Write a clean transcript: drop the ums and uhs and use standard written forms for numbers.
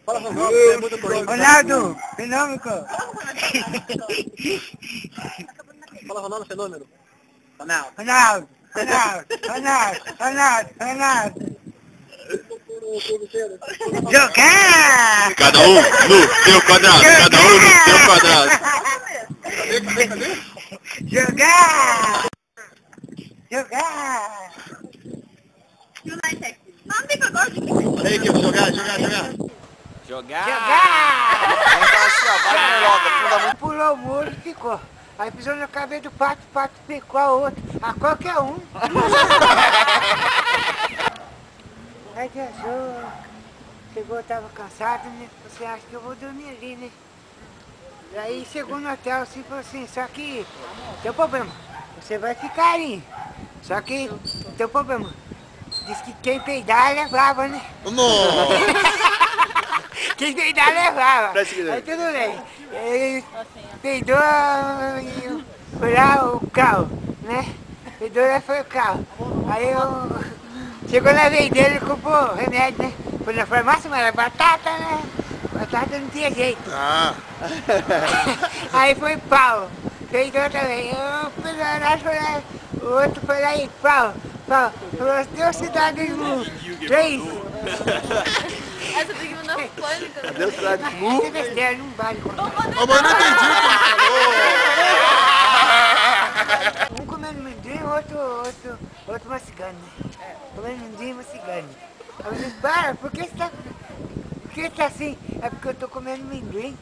Fala seu nome, você é muito corrente. Ronaldo, fenômico. Fala seu nome, fenômeno. Ronaldo. Jogar! Cada um no seu quadrado, cada um no seu quadrado. Cadê? Jogar! Olha aí, equipe, jogar. Pulou o muro e ficou. Aí pisou na cabeça do pato, o pato picou a outro. A qualquer um. Aí viajou. Chegou, tava cansado, né? Você acha que eu vou dormir ali, né? Aí chegou no hotel assim, falou assim, só que tem um problema. Você vai ficar aí. Só que tem um problema. Diz que quem peidar levava, né? Quem peidar levava. Aí tudo bem. Ele peidou e foi lá o carro, né? Peidou e foi o carro. Aí eu... Chegou na vez dele, comprou remédio, né? Foi na farmácia, mas era batata, né? Batata não tinha jeito. Aí foi pau. Peidou também. Eu fui lá, o outro foi lá e pau. Falou, Deus cidade do mundo. 3. Essa tem que mandar um pânico. Cadê o cidade do mundo? Você besteira, não vale. Mas eu não entendi o que ele falou. Um comendo amendoim, outro mastigando. Comendo amendoim e mastigando. Aí eu disse, para, por que você tá assim? É porque eu tô comendo amendoim.